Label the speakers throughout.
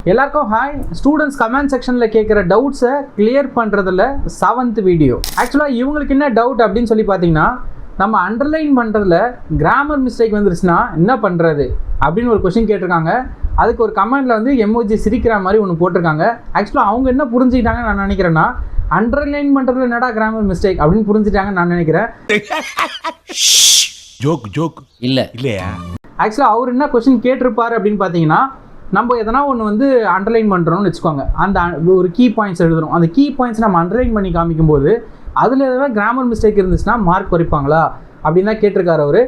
Speaker 1: எல்லாருக்கும் hi. Students comment செக்ஷனில் கேட்குற டவுட்ஸை கிளியர் பண்ணுறதுல 7th வீடியோ. ஆக்சுவலாக இவங்களுக்கு என்ன டவுட் அப்படின்னு சொல்லி பார்த்தீங்கன்னா, நம்ம அண்டர்லைன் பண்ணுறதுல கிராமர் மிஸ்டேக் வந்துருச்சுன்னா என்ன பண்ணுறது அப்படின்னு ஒரு கொஷின் கேட்டிருக்காங்க. அதுக்கு ஒரு கமெண்டில் வந்து எமோஜி சிரிக்கிற மாதிரி ஒன்று போட்டிருக்காங்க. ஆக்சுவலாக அவங்க என்ன புரிஞ்சுக்கிட்டாங்கன்னு நான் நினைக்கிறேன்னா, அண்டர்லைன் பண்ணுறதுல என்னடா கிராமர் மிஸ்டேக் அப்படின்னு புரிஞ்சுட்டாங்கன்னு நான் நினைக்கிறேன்.
Speaker 2: ஜோக் இல்லையா?
Speaker 1: ஆக்சுவலாக அவர் என்ன கொஷின் கேட்டிருப்பார் அப்படின்னு பார்த்தீங்கன்னா, நம்ம எதனா ஒன்று வந்து அண்டர்லைன் பண்ணுறோம்னு வச்சுக்கோங்க. அந்த ஒரு கீ பாயிண்ட்ஸ் எழுதுகிறோம். அந்த கீ பாயிண்ட்ஸ் நம்ம அண்டர்லைன் பண்ணி காமிக்கும்போது அதில் எதாவது கிராமர் மிஸ்டேக் இருந்துச்சுன்னா மார்க் குறைப்பாங்களா அப்படின்னு தான் கேட்டிருக்காரு அவர்.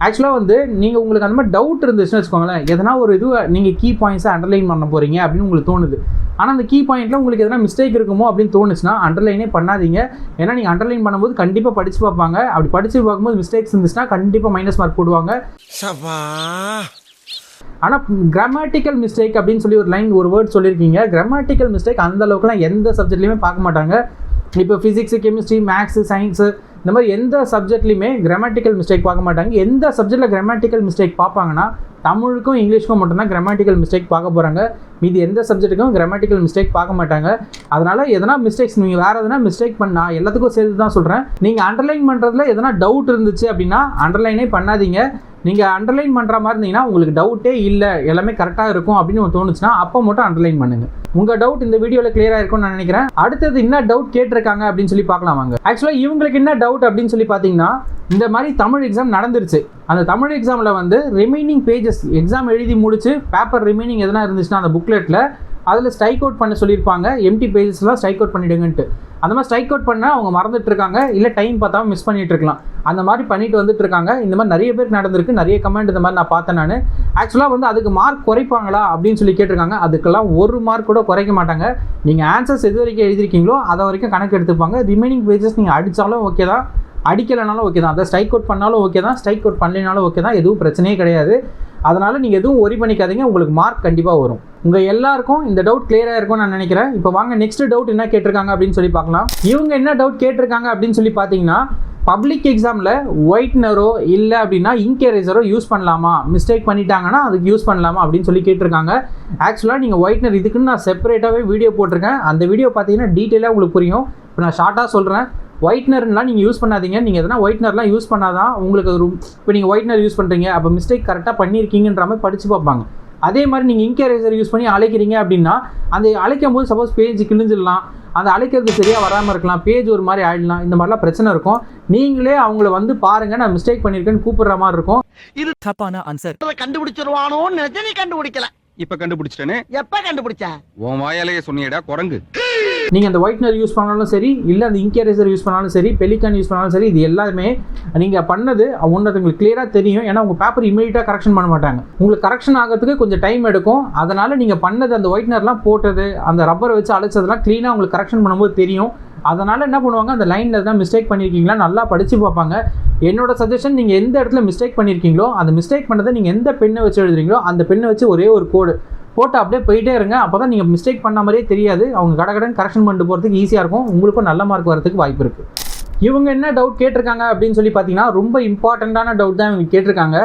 Speaker 1: ஆக்சுவலாக வந்து நீங்கள் உங்களுக்கு அந்த மாதிரி டவுட் இருந்துச்சுன்னு வச்சுக்கோங்களேன், எதனா ஒரு இது நீங்கள் கீ பாயிண்ட்ஸை அண்டர்லைன் பண்ண போகிறீங்க அப்படின்னு உங்களுக்கு தோணுது. ஆனால் அந்த கீ பாயிண்ட்டில் உங்களுக்கு எதனா மிஸ்டேக் இருக்குமோ அப்படின்னு தோணுச்சுன்னா அண்டர்லைனே பண்ணாதீங்க. ஏன்னா நீங்கள் அண்டர்லைன் பண்ணும்போது கண்டிப்பாக படித்து பார்ப்பாங்க. அப்படி படித்து பார்க்கும்போது மிஸ்டேக்ஸ் இருந்துச்சுன்னா கண்டிப்பாக மைனஸ் மார்க் போடுவாங்க. ஆனால் கிராமட்டிக்கல் மிஸ்டேக் அப்படின்னு சொல்லி ஒரு வேர்ட் சொல்லியிருக்கீங்க. கிராமட்டிக்கல் மிஸ்டேக் அந்த அளவுக்குலாம் எந்த சப்ஜெக்ட்லையுமே பார்க்க மாட்டாங்க. இப்போ ஃபிசிக்ஸு, கெமிஸ்ட்ரி, மேக்ஸு, சயின்ஸு இந்த மாதிரி எந்த சப்ஜெக்ட்லையுமே கிராமட்டிக்கல் மிஸ்டேக் பார்க்க மாட்டாங்க. எந்த சப்ஜெக்டில் கிராமட்டிக்கல் மிஸ்டேக் பார்ப்பாங்கன்னா தமிழுக்கும் இங்கிலீஷ்க்கும் மட்டும்தான் கிராமட்டிக்கல் மிஸ்டேக் பார்க்க போகிறாங்க. மீதி எந்த சப்ஜெக்ட்டுக்கும் கிராமட்டிக்கல் மிஸ்டேக் பார்க்க மாட்டாங்க. அதனால் எதனா மிஸ்டேக்ஸ் நீங்கள் வேறு எதனா மிஸ்டேக் பண்ணால் எல்லாத்துக்கும் சேர்த்து தான் சொல்கிறேன். நீங்கள் அண்டர்லைன் பண்ணுறதுல எதனா டவுட் இருந்துச்சு அப்படின்னா அண்டர்லைனே பண்ணாதீங்க. நீங்கள் அண்டர்லைன் பண்ணுற மாதிரி இருந்தீங்கன்னா உங்களுக்கு டவுட்டே இல்லை, எல்லாமே கரெக்டாக இருக்கும் அப்படின்னு தோணுச்சுன்னா அப்போ மட்டும் அண்டர்லைன் பண்ணுங்கள். உங்கள் டவுட் இந்த வீடியோவில் கிளியராக இருக்கும்னு நான் நினைக்கிறேன். அடுத்தது என்ன டவுட் கேட்டிருக்காங்க அப்படின்னு சொல்லி பார்க்கலாம் வாங்க. ஆக்சுவலாக இவங்களுக்கு என்ன டவுட் அப்படின்னு சொல்லி பார்த்தீங்கன்னா, இந்த மாதிரி தமிழ் எக்ஸாம் நடந்துருச்சு. அந்த தமிழ் எக்ஸாமில் வந்து ரிமைனிங் பேஜஸ் எக்ஸாம் எழுதி முடிச்சு பேப்பர் ரிமைனிங் எதனா இருந்துச்சுன்னா அந்த புக்லெட்டில் அதில் ஸ்ட்ரைக் அவுட் பண்ண சொல்லியிருப்பாங்க. எம்டி பேஜஸ்லாம் ஸ்ட்ரைக் அவுட் பண்ணிவிடுங்கன்ட்டு. அந்த மாதிரி ஸ்ட்ரைக் அவுட் பண்ணால் அவங்க மறந்துட்டு இருக்காங்க, இல்லை டைம் பார்த்தாம மிஸ் பண்ணிட்டு இருக்கலாம். அந்த மாதிரி பண்ணிட்டு வந்துட்டு இருக்காங்க. இந்த மாதிரி நிறைய பேருக்கு நடந்திருக்கு. நிறைய கமெண்ட் இந்த மாதிரி நான் பார்த்தேன் நான். ஆக்சுவலாக வந்து அதுக்கு மார்க் குறைப்பாங்களா அப்படின்னு சொல்லி கேட்டிருக்காங்க. அதுக்கெல்லாம் ஒரு மார்க் கூட குறைக்க மாட்டாங்க. நீங்கள் ஆன்சர்ஸ் எது வரைக்கும் எழுதிருக்கீங்களோ அதை வரைக்கும் கணக்கு எடுத்துப்பாங்க. ரிமைனிங் பேஜஸ் நீங்கள் அடித்தாலும் ஓகே தான், அடிக்கலைனாலும் ஓகே தான். அதை ஸ்ட்ரைக் அவுட் பண்ணாலும் ஓகே தான், ஸ்ட்ரைக் அவுட் பண்ணலைனாலும் ஓகே தான். எதுவும் பிரச்சனையே கிடையாது. அதனால் நீங்கள் எதுவும் ஒரி பண்ணிக்காதீங்க, உங்களுக்கு மார்க் கண்டிப்பாக வரும். உங்கள் எல்லாருக்கும் இந்த டவுட் கிளியராக இருக்கும்னு நான் நினைக்கிறேன். இப்போ வாங்க நெக்ஸ்ட் டவுட் என்ன கேட்டிருக்காங்க அப்படின்னு சொல்லி பார்க்கலாம். இவங்க என்ன டவுட் கேட்டிருக்காங்க அப்படின்னு சொல்லி பார்த்தீங்கன்னா, பப்ளிக் எக்ஸாமில் ஒயிட்னரோ இல்லை அப்படின்னா இங்க் எரேசரோ யூஸ் பண்ணலாமா, மிஸ்டேக் பண்ணிட்டாங்கன்னா அதுக்கு யூஸ் பண்ணலாமா அப்படின்னு சொல்லி கேட்டிருக்காங்க. ஆக்சுவலாக நீங்கள் ஒயிட்னர் இதுக்குன்னு நான் செப்பரேட்டாகவே வீடியோ போட்டிருக்கேன். அந்த வீடியோ பார்த்தீங்கன்னா டீட்டெயிலாக உங்களுக்கு புரியும். இப்போ நான் ஷார்ட்டாக சொல்கிறேன். ஒயிட்னர்லாம் நீங்கள் யூஸ் பண்ணாதீங்க. நீங்கள் எதனா ஒயிட்னர்லாம் யூஸ் பண்ணாதான் உங்களுக்கு இப்போ நீங்கள் ஒயிட்னர் யூஸ் பண்ணுறீங்க, அப்போ மிஸ்டேக் கரெக்டாக பண்ணியிருக்கீங்கன்ற மாதிரி படித்து பார்ப்பாங்க. அதே மாதிரி நீங்கள் இங்க் எரேசர் யூஸ் பண்ணி அழைக்கிறீங்க அப்படின்னா அந்த அழைக்கும் போது சப்போஸ் பேஜ் கிழிஞ்சிடலாம், அந்த அழைக்கிறது சரியாக வராமல் இருக்கலாம், பேஜ் ஒரு மாதிரி ஆகிடலாம். இந்த மாதிரிலாம் பிரச்சனை இருக்கும். நீங்களே அவங்கள வந்து பாருங்கள், நான் மிஸ்டேக் பண்ணியிருக்கேன்னு கூப்பிடுற மாதிரி இருக்கும்.
Speaker 3: இது தப்பான ஆன்சர்.
Speaker 4: கண்டுபிடிச்சிருவானோன்னு நினைச்சா நீ கண்டுபிடிக்கல.
Speaker 2: இப்ப கண்டுபிடிச்சிட்டேனே.
Speaker 4: எப்ப கண்டுபிடிச்ச?
Speaker 2: உன் வாயாலேயே சொன்னியடா குரங்கு.
Speaker 1: நீங்கள் அந்த ஒயிட்னர் யூஸ் பண்ணாலும் சரி, இல்லை அந்த இங்க் எரேசர் யூஸ் பண்ணாலும் சரி, பெலிகான் யூஸ் பண்ணாலும் சரி, இது எல்லாமே நீங்கள் பண்ணது உங்களுக்கு கிளியராக தெரியும். ஏன்னா உங்கள் பேப்பர் இமீடியட்டாக கரெக்ஷன் பண்ண மாட்டாங்க. உங்களுக்கு கரெக்ஷன் ஆகிறதுக்கு கொஞ்சம் டைம் எடுக்கும். அதனால் நீங்கள் பண்ணது அந்த ஒயிட்னர்லாம் போட்டது, அந்த ரப்பரை வச்சு அழைச்சதெல்லாம் க்ளீனாக உங்களுக்கு கரெக்ஷன் பண்ணும்போது தெரியும். அதனால் என்ன பண்ணுவாங்க, அந்த லைனில் தான் மிஸ்டேக் பண்ணியிருக்கீங்களா நல்லா படித்து பார்ப்பாங்க. என்னோட சஜஷன், நீங்கள் எந்த இடத்துல மிஸ்டேக் பண்ணியிருக்கீங்களோ அந்த மிஸ்டேக் பண்ணதை நீங்கள் எந்த பெண்ணை வச்சு எழுதுறீங்களோ அந்த பெண்ணை வச்சு ஒரே ஒரு கோடு போட்டு அப்படியே போயிட்டே இருங்க. அப்போ தான் நீங்கள் மிஸ்டேக் பண்ண மாதிரியே தெரியாது. அவங்க கடகடன் கரெக்ஷன் பண்ணிட்டு போகிறதுக்கு ஈஸியாக இருக்கும். உங்களுக்கும் நல்ல மார்க் வரதுக்கு வாய்ப்பு இருக்குது. இவங்க என்ன டவுட் கேட்டிருக்காங்க அப்படின்னு சொல்லி பார்த்தீங்கன்னா, ரொம்ப இம்பார்ட்டண்ட்டான டவுட் தான் இவங்க கேட்டிருக்காங்க.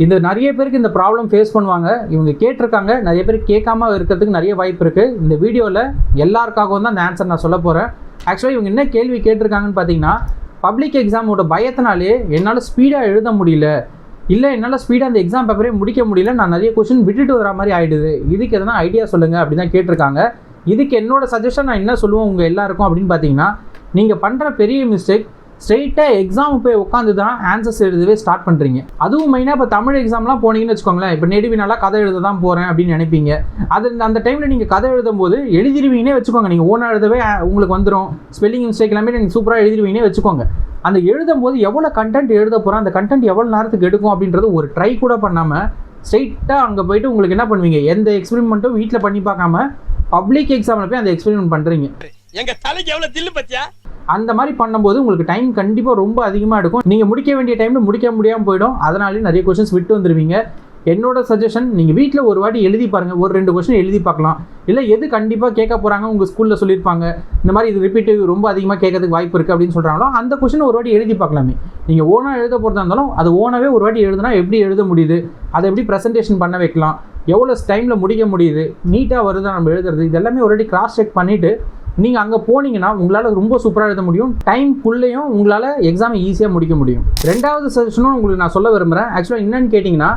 Speaker 1: இந்த நிறைய பேருக்கு இந்த ப்ராப்ளம் ஃபேஸ் பண்ணுவாங்க. இவங்க கேட்டிருக்காங்க, நிறைய பேர் கேட்காம இருக்கிறதுக்கு நிறைய வாய்ப்பு இருக்குது. இந்த வீடியோவில் எல்லாருக்காகவும் தான் இந்த ஆன்சர் நான் சொல்ல போகிறேன். ஆக்சுவலாக இவங்க என்ன கேள்வி கேட்டிருக்காங்கன்னு பார்த்தீங்கன்னா, பப்ளிக் எக்ஸாமோட பயத்தினாலே என்னால் ஸ்பீடாக எழுத முடியல, இல்லை என்னால் ஸ்பீடாக அந்த எக்ஸாம் பேப்பரே முடிக்க முடியல, நான் நிறைய கொஸ்டின் விட்டுட்டு வர மாதிரி ஆகிடுது, இதுக்கு எதனா ஐடியா சொல்லுங்கள் அப்படின்னு தான் கேட்டிருக்காங்க. இதுக்கு என்னோட சஜஷன் நான் என்ன சொல்லுவேன் உங்கள் எல்லாருக்கும் அப்படின்னு பார்த்தீங்கன்னா, நீங்கள் பண்ணுற பெரிய மிஸ்டேக் ஸ்ட்ரெயிட்டாக எக்ஸாம் போய் உட்காந்து தான் ஆன்சர்ஸ் எழுதவே ஸ்டார்ட் பண்ணுறீங்க. அதுவும் மெயினாக இப்போ தமிழ் எக்ஸாம்லாம் போனீங்கன்னு வச்சுக்கோங்களேன். இப்போ நெடுவினாலாம் கதை எழுத தான் போகிறேன் அப்படின்னு நினைப்பீங்க. அந்த டைமில் நீங்கள் கதை எழுதும் போது எழுதிருவீங்கன்னே வச்சுக்கோங்க. நீங்கள் ஓனாக எழுதவே உங்களுக்கு வந்துடும். ஸ்பெல்லிங் மிஸ்டேக் எல்லாமே நீங்கள் சூப்பராக எழுதிருவீங்கன்னே வச்சுக்கோங்க. அந்த எழுதும் போது எவ்வளோ கண்டென்ட் எழுத போகிறோம், அந்த கண்டென்ட் எவ்வளோ நேரத்துக்கு எடுக்கும் அப்படின்றது ஒரு ட்ரை கூட பண்ணாமல் ஸ்ட்ரெயிட்டாக அங்கே போய்ட்டு உங்களுக்கு என்ன பண்ணுவீங்க, எந்த எக்ஸ்பெரிமெண்ட்டும் வீட்டில் பண்ணி பார்க்காம பப்ளிக் எக்ஸாமில் போய் அந்த எக்ஸ்பெரிமெண்ட் பண்ணுறீங்க.
Speaker 4: எங்க தலைக்கு எவ்வளவு தில்லு பத்தியா?
Speaker 1: அந்த மாதிரி பண்ணும்போது உங்களுக்கு டைம் கண்டிப்பாக ரொம்ப அதிகமாக எடுக்கும். நீங்கள் முடிக்க வேண்டிய டைமில் முடிக்க முடியாமல் போயிடும். அதனாலே நிறைய கொஸ்டின்ஸ் விட்டு வந்துடுவீங்க. என்னோட சஜஷன், நீங்கள் வீட்டில் ஒரு வாட்டி எழுதி பாருங்கள், ஒரு 2 கொஸ்டின் எழுதி பார்க்கலாம். இல்லை எது கண்டிப்பாக கேட்க போகிறாங்க, உங்கள் ஸ்கூலில் சொல்லியிருப்பாங்க இந்த மாதிரி இது ரிப்பீட்டிவ் ரொம்ப அதிகமாக கேட்கறதுக்கு வாய்ப்பு இருக்குது அப்படின்னு சொல்கிறாங்களோ அந்த கொஸ்டின் ஒரு வாட்டி எழுதி பார்க்கலாமே. நீங்கள் ஓனாக எழுத போகிறதா இருந்தாலும் அது ஓனாகவே ஒரு வாட்டி எழுதுனா எப்படி எழுத முடியுது, அதை எப்படி ப்ரெசன்டேஷன் பண்ண வைக்கலாம், எவ்வளோ டைமில் முடிக்க முடியுது, நீட்டாக வருதா நம்ம எழுதுறது, இது எல்லாமே ஆல்ரெடி கிராஸ் செக் பண்ணிவிட்டு நீங்கள் அங்கே போனீங்கன்னா உங்களால் ரொம்ப சூப்பராக எழுத முடியும். டைம்குள்ளேயும் உங்களால் எக்ஸாமை ஈஸியாக முடிக்க முடியும். ரெண்டாவது சஜஷனும் உங்களுக்கு நான் சொல்ல விரும்புகிறேன். ஆக்சுவலாக என்னன்னு கேட்டிங்கன்னா,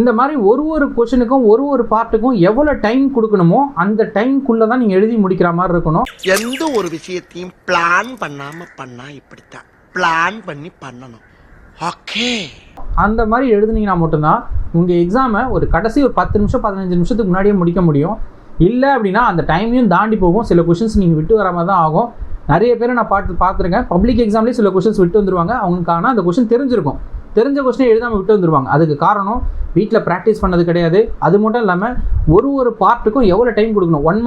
Speaker 1: இந்த மாதிரி ஒரு கொஷனுக்கும் ஒரு பார்ட்டுக்கும் எவ்வளோ டைம் கொடுக்கணுமோ அந்த டைம்குள்ளே தான் நீங்கள் எழுதி முடிக்கிற மாதிரி இருக்கணும்.
Speaker 4: எந்த ஒரு விஷயத்தையும் பிளான் பண்ணாம பண்ணா இப்படித்தான் பிளான் பண்ணி பண்ணணும். ஓகே,
Speaker 1: அந்த மாதிரி எழுதுனீங்கன்னா மட்டும்தான் உங்கள் எக்ஸாமை ஒரு கடைசி ஒரு 10 நிமிஷம் 15 நிமிஷத்துக்கு முன்னாடியே முடிக்க முடியும். இல்லை அப்படின்னா அந்த டைமையும் தாண்டி போகும். சில கொஷின்ஸ் நீங்கள் விட்டு வர மாதிரி தான் ஆகும். நிறைய பேரை நான் பார்த்துருக்கேன். பப்ளிக் எக்ஸாம்லேயே சில கொஷின்ஸ் விட்டு வந்துருவாங்க. அவங்களுக்கு ஆனால் அந்த கொஷின் தெரிஞ்சிருக்கும், தெரிஞ்ச கொஷினே எழுதாமல் விட்டு வந்துருவாங்க. அதுக்கு காரணம் வீட்டில் ப்ராக்டிஸ் பண்ணது கிடையாது. அது மட்டும் இல்லாமல் ஒரு பார்ட்டுக்கும் எவ்வளோ டைம் கொடுக்கணும். 1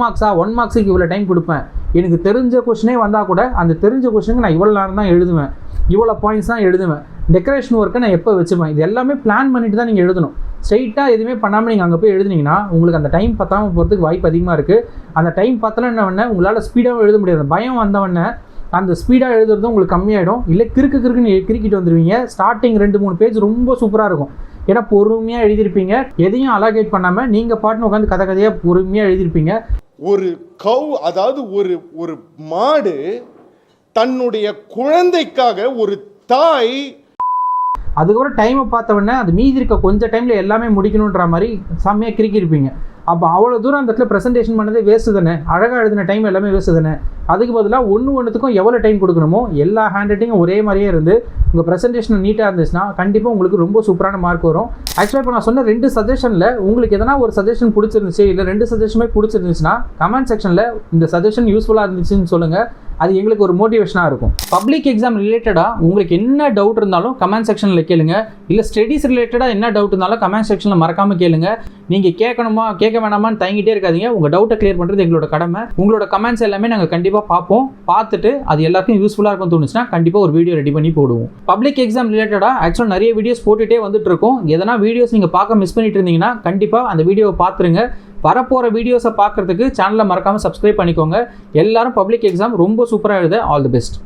Speaker 1: மார்க்ஸுக்கு இவ்வளோ டைம் கொடுப்பேன். எனக்கு தெரிஞ்ச கொஷினே வந்தால் கூட அந்த தெரிஞ்ச கொஷனுக்கு நான் இவ்வளோ நேரம் தான் எழுதுவேன், இவ்வளோ பாயிண்ட்ஸ் தான் எழுதுவேன், டெக்கரேஷன் ஒர்க்கை நான் எப்போ வச்சுப்பேன், இது எல்லாமே பிளான் பண்ணிட்டு தான் நீங்கள் எழுதணும். ஸ்ட்ரைட்டாக எதுவுமே பண்ணாமல் நீங்கள் அங்கே போய் எழுதுனீங்கன்னா உங்களுக்கு அந்த டைம் பத்தாமல் போகிறதுக்கு வாய்ப்பு அதிகமாக இருக்குது. அந்த டைம் பத்தலைன்னவொடனே உங்களால் ஸ்பீடாகவும் எழுத முடியாது. பயம் வந்தவொடனே அந்த ஸ்பீடாக எழுதுறதும் உங்களுக்கு கம்மியாயிடும். இல்லை கிறுக்குன்னு கிறுக்கிட்டு வந்துடுவீங்க. ஸ்டார்டிங் 2-3 பேஜ் ரொம்ப சூப்பராக இருக்கும். ஏன்னா பொறுமையாக எழுதியிருப்பீங்க, எதையும் அலாகேட் பண்ணாமல் நீங்கள் பாட்டுன்னு உட்காந்து கதையாக பொறுமையாக எழுதியிருப்பீங்க.
Speaker 3: ஒரு அதாவது ஒரு மாடு தன்னுடைய குழந்தைக்காக ஒரு தாய்
Speaker 1: அதுக்கப்புறம் டைமை பார்த்தவொடனே அது மீதி இருக்க கொஞ்சம் டைமில் எல்லாமே முடிக்கணுன்ற மாதிரி செம்மையாக கிறுக்கியிருப்பீங்க. அப்போ அவ்வளோ தூரம் அந்த இடத்துல ப்ரெசன்டேஷன் பண்ணதே வேஸ்ட்டு தானே. அழகாக எழுதின டைம் எல்லாமே வேஸ்ட்டு தானே. அதுக்கு பதிலாக ஒன்றுத்துக்கும் எவ்வளோ டைம் கொடுக்கணுமோ எல்லா ஹேண்ட் ரைட்டிங்கும் ஒரே மாதிரியே இருந்து உங்கள் ப்ரெசன்டேஷன் நீட்டாக இருந்துச்சுன்னா கண்டிப்பாக உங்களுக்கு ரொம்ப சூப்பரான மார்க் வரும். ஆக்சுவலாக இப்போ நான் சொன்ன 2 சஜஷனில் உங்களுக்கு எதனா ஒரு சஜஷன் பிடிச்சிருந்துச்சு, இல்லை 2 சஜஷனுமே பிடிச்சிருந்துச்சுன்னா கமெண்ட் செக்ஷனில் இந்த சஜஷன் யூஸ்ஃபுல்லாக இருந்துச்சுன்னு சொல்லுங்கள். அது எங்களுக்கு ஒரு மோட்டிவேஷனாக இருக்கும். பப்ளிக் எக்ஸாம் ரிலேட்டடாக உங்களுக்கு என்ன டவுட் இருந்தாலும் கமெண்ட் செக்ஷனில் கேளுங்க. இல்லை ஸ்டடீஸ் ரிலேட்டடாக என்ன டவுட் இருந்தாலும் கமெண்ட் செக்ஷனில் மறக்காமல் கேளுங்க. நீங்கள் கேட்க வேணாமான்னு தயங்கிட்டே இருக்காதீங்க. உங்கள் டவுட்டை கிளியர் பண்ணுறது எங்களோட கடமை. உங்களோட கமெண்ட்ஸ் எல்லாமே நாங்கள் கண்டிப்பாக பார்ப்போம். பார்த்துட்டு அது எல்லாருக்கும் யூஸ்ஃபுல்லாக இருக்கும்னு தோணுச்சுன்னா கண்டிப்பாக ஒரு வீடியோ ரெடி பண்ணி போடுவோம். பப்ளிக் எக்ஸாம் ரிலேட்டடாக ஆக்சுவலாக நிறைய வீடியோஸ் போட்டுகிட்டே வந்துட்டு இருக்கோம். எதனா வீடியோஸ் நீங்கள் பார்க்க மிஸ் பண்ணிட்டு இருந்தீங்கன்னா கண்டிப்பாக அந்த வீடியோவை பார்த்துருங்க. வரப்போகிற வீடியோஸை பார்க்குறதுக்கு சேனலை மறக்காமல் சப்ஸ்கிரைப் பண்ணிக்கோங்க. எல்லாரும் பப்ளிக் எக்ஸாம் ரொம்ப சூப்பராக எழுத ஆல் தி பெஸ்ட்.